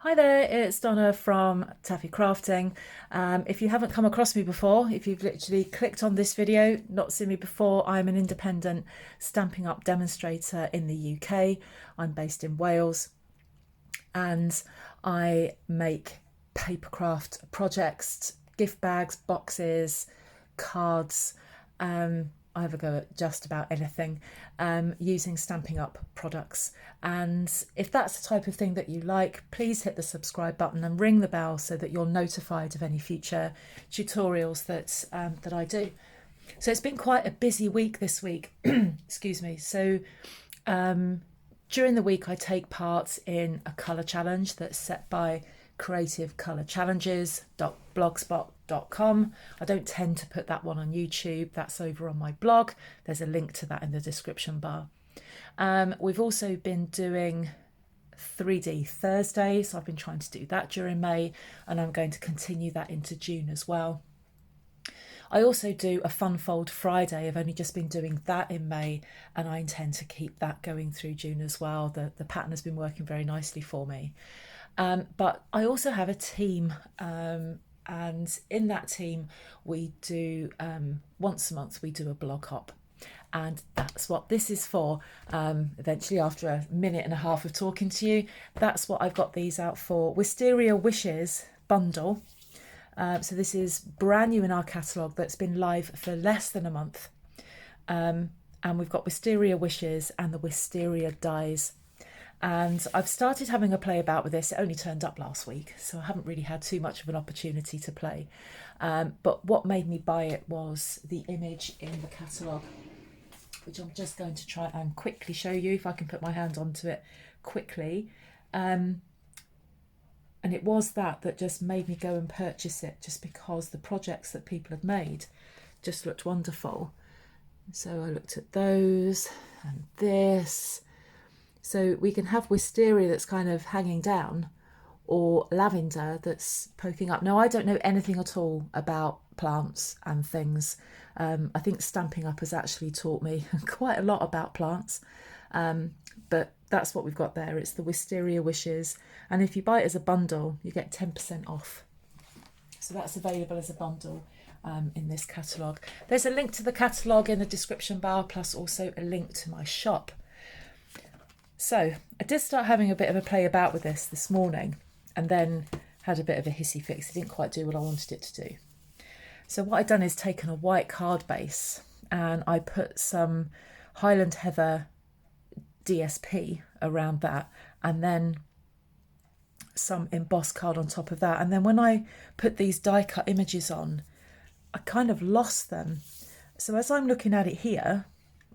Hi there, it's Donna from Taffy Crafting. If you haven't come across me before, if you've literally clicked on this video, not seen me before, I'm an independent Stampin' Up demonstrator in the UK. I'm based in Wales and I make papercraft projects, gift bags, boxes, cards. I have a go at just about anything using Stampin' Up products. And if that's the type of thing that you like, please hit the subscribe button and ring the bell so that you're notified of any future tutorials that I do. So it's been quite a busy week this week. Excuse me. So during the week, I take part in a colour challenge that's set by creativecolorchallenges.blogspot.com. I don't tend to put that one on YouTube. That's over on my blog. There's a link to that in the description bar. We've also been doing 3D Thursday, so I've been trying to do that during May, and I'm going to continue that into June as well. I also do a Fun Fold Friday. I've only just been doing that in May, and I intend to keep that going through June as well. The pattern has been working very nicely for me. But I also have a team, and in that team we do once a month we do a blog hop, and that's what this is for. Eventually, after a minute and a half of talking to you, that's what I've got these out for. Wisteria Wishes bundle. So this is brand new in our catalogue that's been live for less than a month. And we've got Wisteria Wishes and the Wisteria dies. And I've started having a play about with this. It only turned up last week, so I haven't really had too much of an opportunity to play. But what made me buy it was the image in the catalogue, which I'm just going to try and quickly show you if I can put my hand onto it quickly. And it was that just made me go and purchase it, just because the projects that people had made just looked wonderful. So I looked at those and this. So we can have wisteria that's kind of hanging down, or lavender that's poking up. Now, I don't know anything at all about plants and things. I think Stampin' Up has actually taught me quite a lot about plants. But that's what we've got there. It's the Wisteria Wishes. And if you buy it as a bundle, you get 10% off. So that's available as a bundle in this catalogue. There's a link to the catalogue in the description bar, plus also a link to my shop. So I did start having a bit of a play about with this morning, and then had a bit of a hissy fix. It didn't quite do what I wanted it to do. So what I've done is taken a white card base and I put some Highland Heather DSP around that, and then some embossed card on top of that. And then when I put these die cut images on, I kind of lost them. So as I'm looking at it here,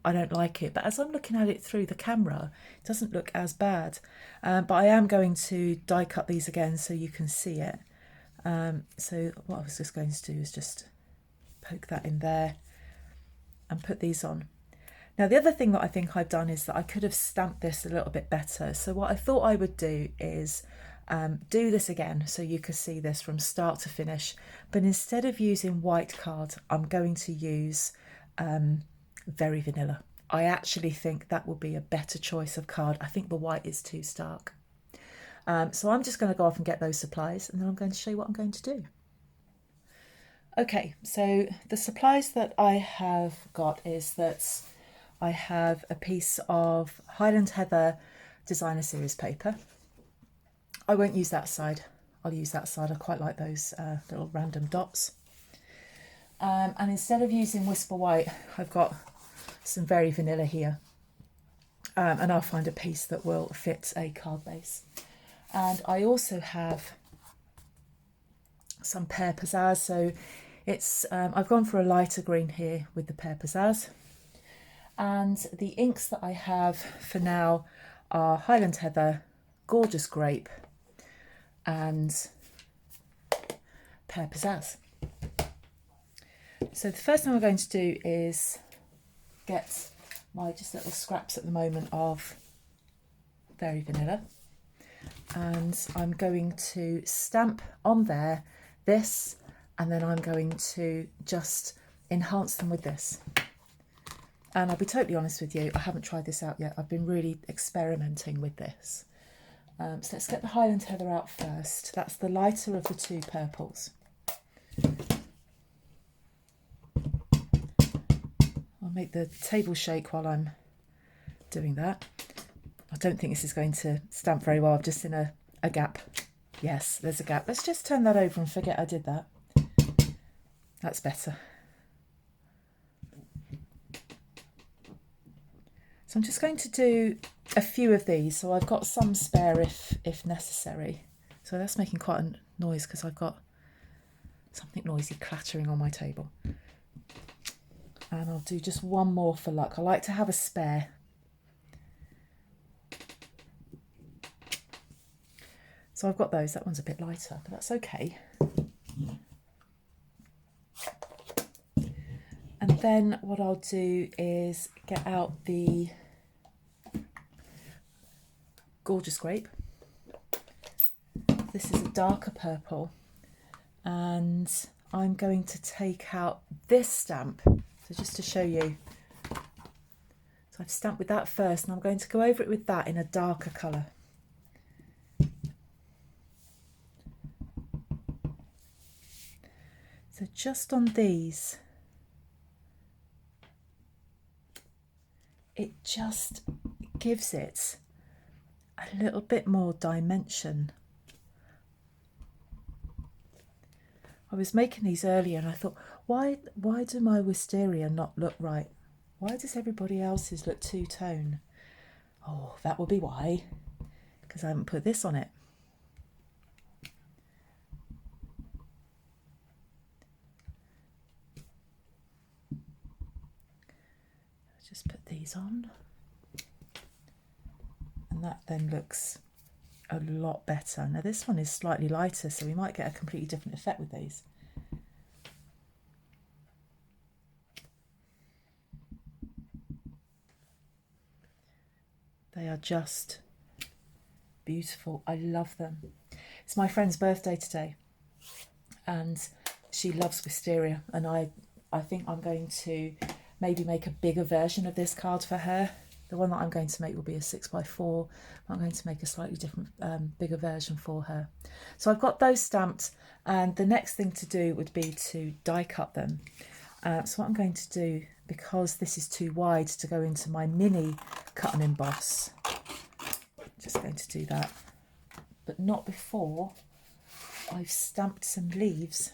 I don't like it, but as I'm looking at it through the camera, it doesn't look as bad. But I am going to die cut these again so you can see it. So what I was just going to do is just poke that in there and put these on. Now, the other thing that I think I've done is that I could have stamped this a little bit better. So what I thought I would do is do this again so you could see this from start to finish. But instead of using white card, I'm going to use Very Vanilla. I actually think that will be a better choice of card. I think the white is too stark. So I'm just going to go off and get those supplies, and then I'm going to show you what I'm going to do. Okay, so the supplies that I have got is that I have a piece of Highland Heather Designer Series paper. I won't use that side. I'll use that side. I quite like those little random dots. And instead of using Whisper White, I've got some Very Vanilla here. And I'll find a piece that will fit a card base. And I also have some Pear Pizzazz. So it's I've gone for a lighter green here with the Pear Pizzazz. And the inks that I have for now are Highland Heather, Gorgeous Grape, and Pear Pizzazz. So the first thing I'm going to do is get my just little scraps at the moment of Very Vanilla, and I'm going to stamp on there this, and then I'm going to just enhance them with this. And I'll be totally honest with you, I haven't tried this out yet. I've been really experimenting with this. So let's get the Highland Heather out first. That's the lighter of the two purples. I'll make the table shake while I'm doing that. I don't think this is going to stamp very well. I'm just in a gap. Yes, there's a gap. Let's just turn that over and forget I did that. That's better. So I'm just going to do a few of these. So I've got some spare if necessary. So that's making quite a noise because I've got something noisy clattering on my table. And I'll do just one more for luck. I like to have a spare. So I've got those. That one's a bit lighter, but that's okay. And then what I'll do is get out the Gorgeous Grape. This is a darker purple. And I'm going to take out this stamp. So just to show you. So I've stamped with that first, and I'm going to go over it with that in a darker colour. So just on these, it just gives it a little bit more dimension. I was making these earlier and I thought, why do my Wisteria not look right? Why does everybody else's look two-tone? Oh, that will be why, because I haven't put this on it. Just put these on, and that then looks a lot better. Now this one is slightly lighter, so we might get a completely different effect with these. They are just beautiful. I love them. It's my friend's birthday today, and she loves Wisteria, and I think I'm going to maybe make a bigger version of this card for her. The one that I'm going to make will be a 6x4. I'm going to make a slightly different, bigger version for her. So I've got those stamped, and the next thing to do would be to die cut them. So what I'm going to do, because this is too wide to go into my mini cut and emboss, I'm just going to do that, but not before I've stamped some leaves.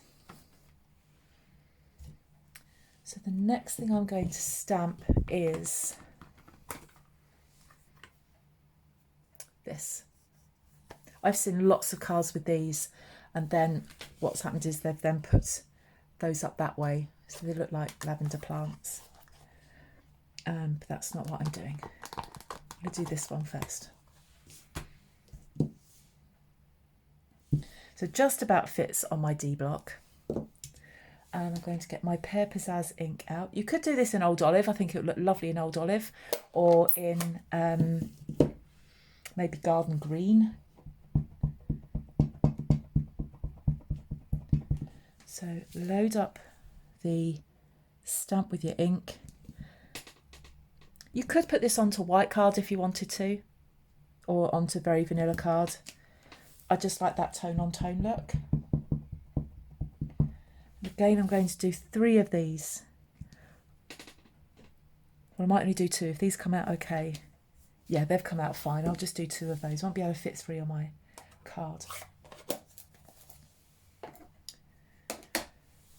So the next thing I'm going to stamp is this. I've seen lots of cards with these, and then what's happened is they've then put those up that way, so they look like lavender plants. But that's not what I'm doing. I'm going to do this one first. So just about fits on my D block. And I'm going to get my Pear Pizzazz ink out. You could do this in Old Olive. I think it would look lovely in Old Olive, or in maybe Garden Green. So load up the stamp with your ink. You could put this onto white card if you wanted to, or onto very vanilla card. I just like that tone on tone look. Again, I'm going to do 3 of these. Well, I might only do 2 if these come out okay. Yeah, they've come out fine. I'll just do 2 of those. I won't be able to fit 3 on my card.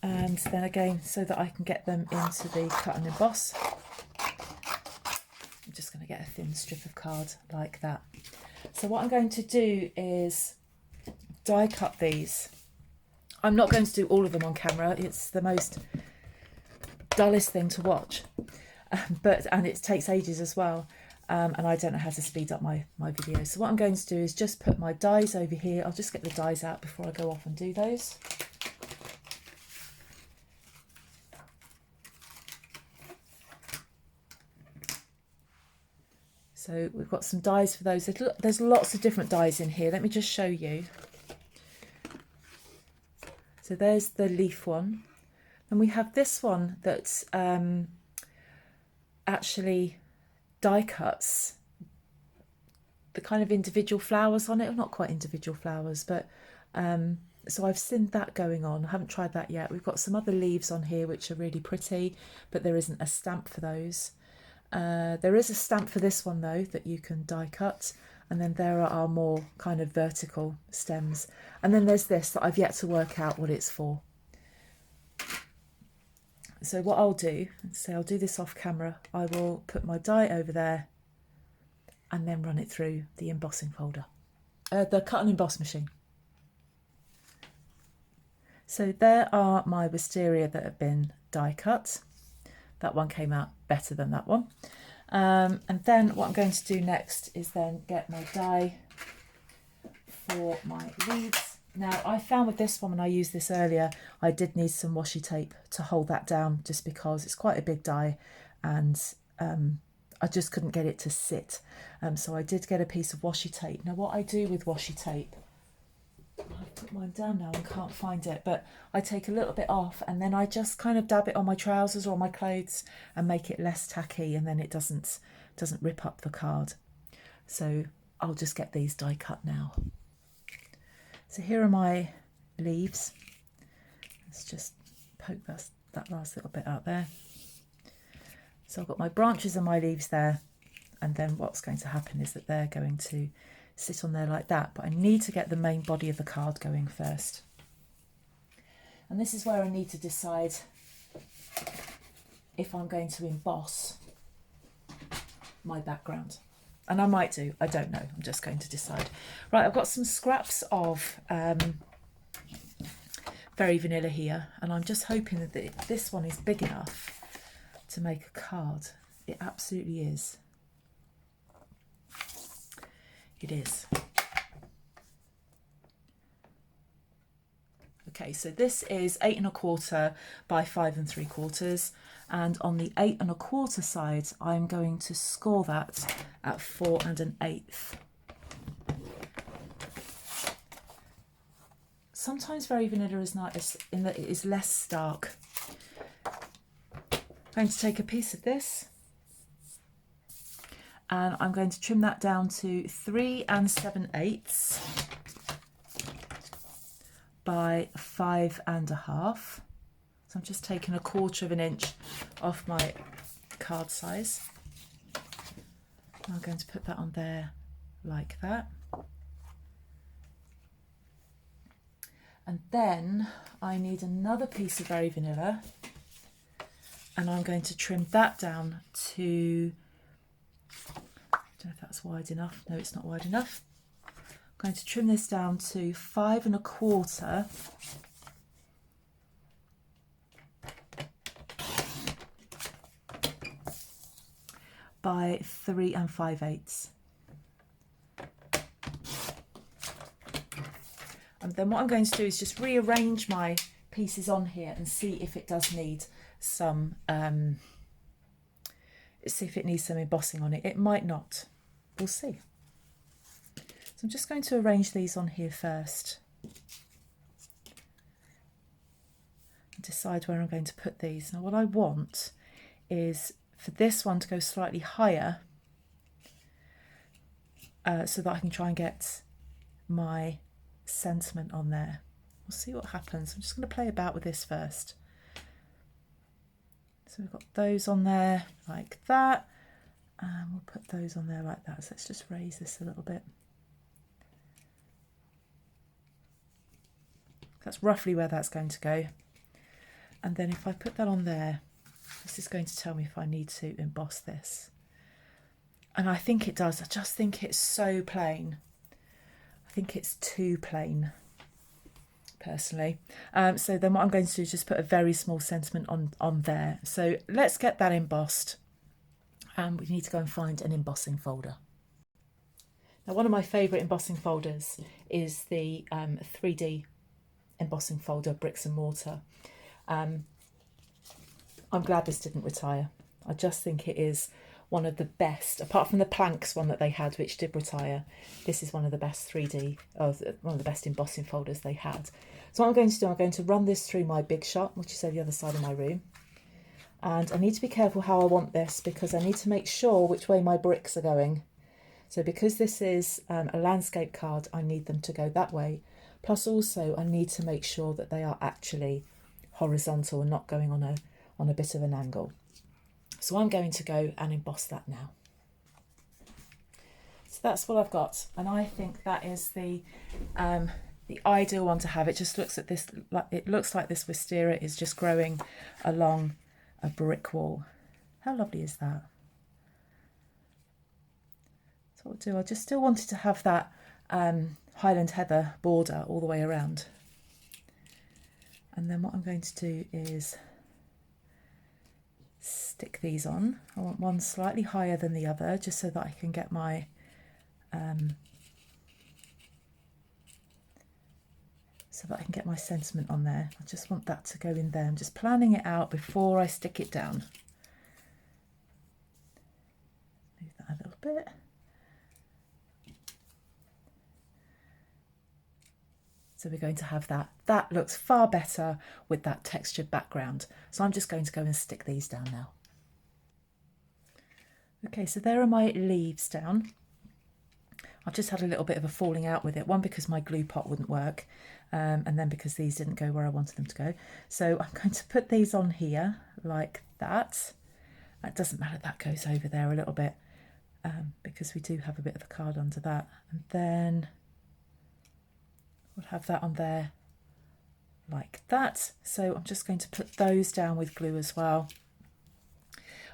And then again, so that I can get them into the cut and emboss, I'm just going to get a thin strip of card like that. So what I'm going to do is die cut these. I'm not going to do all of them on camera. It's the most dullest thing to watch, and it takes ages as well. And I don't know how to speed up my videos. So what I'm going to do is just put my dies over here. I'll just get the dies out before I go off and do those. So we've got some dies for those. There's lots of different dies in here. Let me just show you. So there's the leaf one. And we have this one that actually die cuts the kind of individual flowers on it, or not quite individual flowers, but so I've seen that going on. I haven't tried that yet. We've got some other leaves on here which are really pretty, but there isn't a stamp for those. There is a stamp for this one though that you can die cut, and then there are more kind of vertical stems, and then there's this that I've yet to work out what it's for. So what I'll do, say I'll do this off camera, I will put my die over there and then run it through the embossing folder, the cut and emboss machine. So there are my wisteria that have been die cut. That one came out better than that one. And then what I'm going to do next is then get my die for my leaves. Now I found with this one, when I used this earlier, I did need some washi tape to hold that down, just because it's quite a big die and I just couldn't get it to sit. So I did get a piece of washi tape. Now what I do with washi tape, I've put mine down now and can't find it, but I take a little bit off and then I just kind of dab it on my trousers or my clothes and make it less tacky, and then it doesn't rip up the card. So I'll just get these die cut now. So here are my leaves. Let's just poke that last little bit out there. So I've got my branches and my leaves there, and then what's going to happen is that they're going to sit on there like that, but I need to get the main body of the card going first. And this is where I need to decide if I'm going to emboss my background. And I might do, I don't know, I'm just going to decide. Right, I've got some scraps of Very Vanilla here, and I'm just hoping that this one is big enough to make a card. It absolutely is. It is. Okay, so this is 8 1/4 by 5 3/4, and on the 8 1/4 side, I'm going to score that at 4 1/8. Sometimes Very Vanilla is nice in that it is less stark. I'm going to take a piece of this, and I'm going to trim that down to 3 7/8 by 5 1/2. So I'm just taking 1/4 inch off my card size. I'm going to put that on there like that. And then I need another piece of Very Vanilla, and I'm going to trim that down to, I don't know if that's wide enough. No, it's not wide enough. I'm going to trim this down to 5 1/4 by 3 5/8. And then what I'm going to do is just rearrange my pieces on here and see if it does need some, see if it needs some embossing on it. It might not. We'll see. So I'm just going to arrange these on here first. And decide where I'm going to put these. Now what I want is for this one to go slightly higher, so that I can try and get my sentiment on there. We'll see what happens. I'm just going to play about with this first. So we've got those on there like that, and we'll put those on there like that. So let's just raise this a little bit. That's roughly where that's going to go. And then if I put that on there, this is going to tell me if I need to emboss this. And I think it does. I just think it's so plain. I think it's too plain, personally. So then what I'm going to do is just put a very small sentiment on there. So let's get that embossed. And we need to go and find an embossing folder. Now, one of my favourite embossing folders is the 3D embossing folder, Bricks and Mortar. I'm glad this didn't retire. I just think it is one of the best, apart from the planks one that they had, which did retire. This is one of the best 3D, one of the best embossing folders they had. So what I'm going to do, I'm going to run this through my big shot, which is at the other side of my room. And I need to be careful how I want this, because I need to make sure which way my bricks are going. So because this is a landscape card, I need them to go that way. Plus also I need to make sure that they are actually horizontal and not going on a bit of an angle. So I'm going to go and emboss that now. So that's what I've got, and I think that is the ideal one to have. It just looks at this, it looks like this wisteria is just growing along a brick wall. How lovely is that? So what I'll do, I just still wanted to have that Highland Heather border all the way around. And then what I'm going to do is stick these on. I want one slightly higher than the other, just so that I can get my sentiment on there. I just want that to go in there. I'm just planning it out before I stick it down. Move that a little bit. So we're going to have that. That looks far better with that textured background. So I'm just going to go and stick these down now. Okay, so there are my leaves down. I've just had a little bit of a falling out with it. One, because my glue pot wouldn't work, and then because these didn't go where I wanted them to go. So I'm going to put these on here like that. It doesn't matter, that goes over there a little bit, because we do have a bit of a card under that. And then we'll have that on there like that. So I'm just going to put those down with glue as well.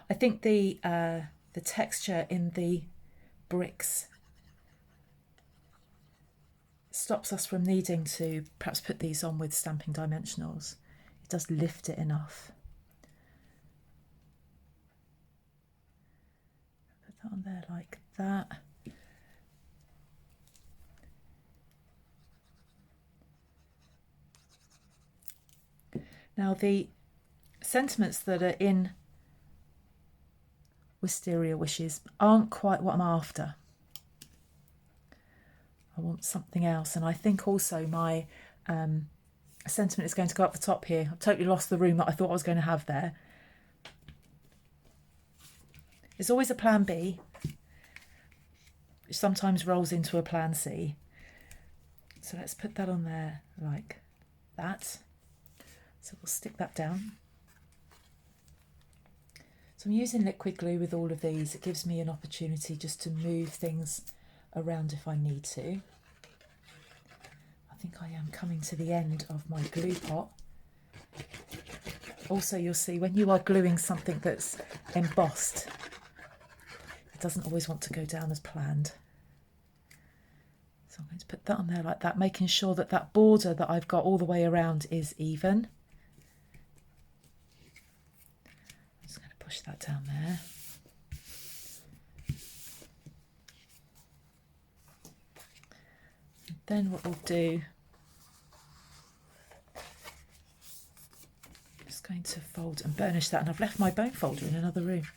I think the texture in the bricks stops us from needing to perhaps put these on with stamping dimensionals. It does lift it enough. Put that on there like that. Now the sentiments that are in Wisteria Wishes aren't quite what I'm after. I want something else, and I think also my sentiment is going to go up the top here. I've totally lost the room that I thought I was going to have there. There's always a plan B, which sometimes rolls into a plan C. So let's put that on there like that. So we'll stick that down. So I'm using liquid glue with all of these. It gives me an opportunity just to move things around if I need to. I think I am coming to the end of my glue pot. Also, you'll see when you are gluing something that's embossed, it doesn't always want to go down as planned. So I'm going to put that on there like that, making sure that that border that I've got all the way around is even. I'm just going to push that down there. Then what we'll do, I'm just going to fold and burnish that, and I've left my bone folder in another room.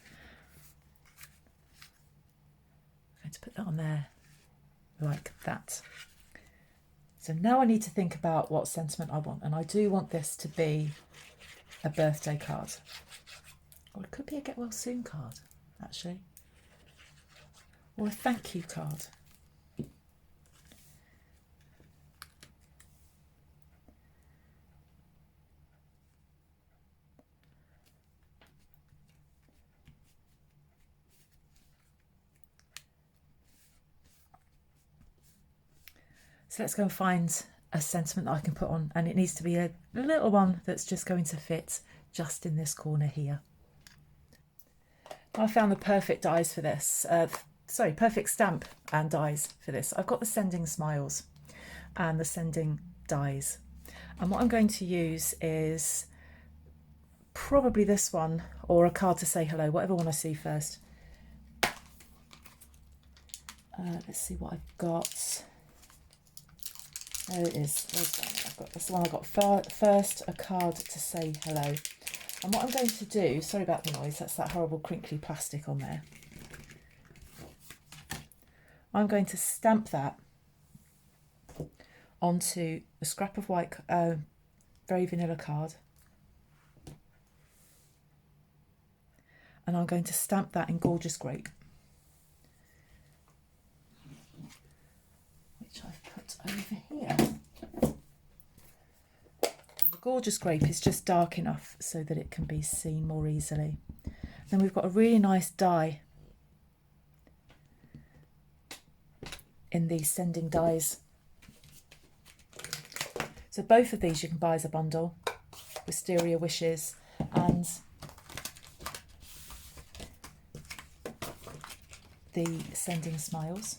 I'm going to put that on there like that. So now I need to think about what sentiment I want, and I do want this to be a birthday card, or it could be a get well soon card actually, or a thank you card. So let's go and find a sentiment that I can put on, and it needs to be a little one that's just going to fit just in this corner here. I found the perfect dies for this, perfect stamp and dies for this. I've got the Sending Smiles and the Sending Dies, and what I'm going to use is probably this one or a card to say hello, whatever one I see first. Let's see what I've got. There it is. Where's that? I've got this one. I got first a card to say hello. And what I'm going to do, sorry about the noise, that's that horrible crinkly plastic on there. I'm going to stamp that onto a scrap of white, very vanilla card. And I'm going to stamp that in Gorgeous Grape. got over here? The gorgeous grape is just dark enough so that it can be seen more easily. Then we've got a really nice die in these sending dies. So both of these you can buy as a bundle, Wisteria Wishes and the Sending Smiles.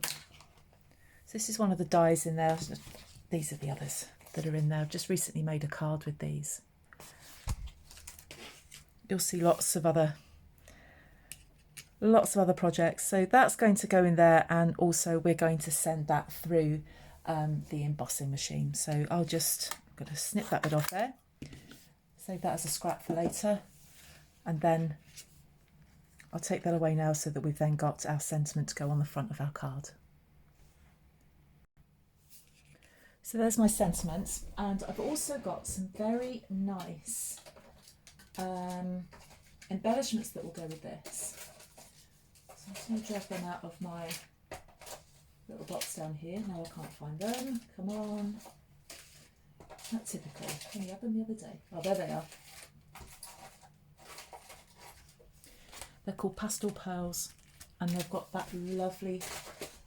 So this is one of the dies in there. These are the others that are in there. I've just recently made a card with these. You'll see lots of other projects. So that's going to go in there, and also we're going to send that through the embossing machine. So I'm going to snip that bit off there, save that as a scrap for later, and then I'll take that away now so that we've then got our sentiment to go on the front of our card. So there's my sentiments, and I've also got some very nice embellishments that will go with this. So I'm just going to drag them out of my little box down here. Now I can't find them. Come on. Not typical. I only had them the other day. Oh, there they are. They're called Pastel Pearls, and they've got that lovely,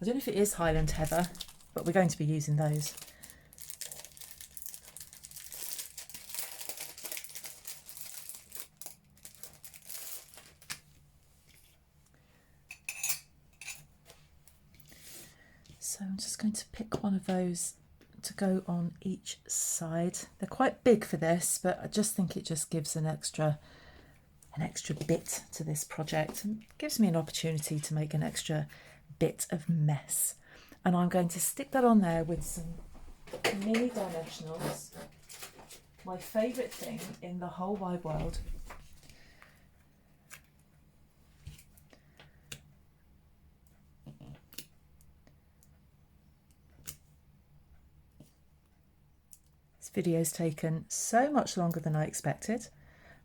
I don't know if it is Highland Heather, but we're going to be using those. So I'm just going to pick one of those to go on each side. They're quite big for this, but I just think it just gives an extra bit to this project and gives me an opportunity to make an extra bit of mess. And I'm going to stick that on there with some mini dimensionals, my favourite thing in the whole wide world. This video's taken so much longer than I expected,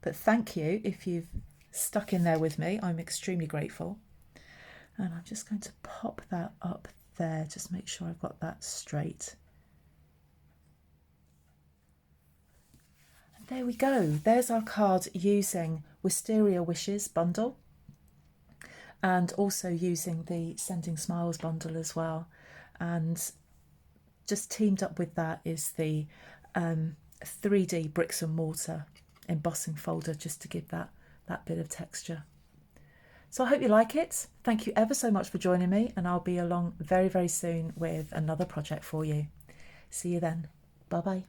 but thank you if you've stuck in there with me. I'm extremely grateful. And I'm just going to pop that up there, just make sure I've got that straight. And there we go. There's our card using Wisteria Wishes bundle, and also using the Sending Smiles bundle as well. And just teamed up with that is the 3D bricks and mortar embossing folder, just to give that bit of texture. So I hope you like it. Thank you ever so much for joining me, and I'll be along very, very soon with another project for you. See you then. Bye bye.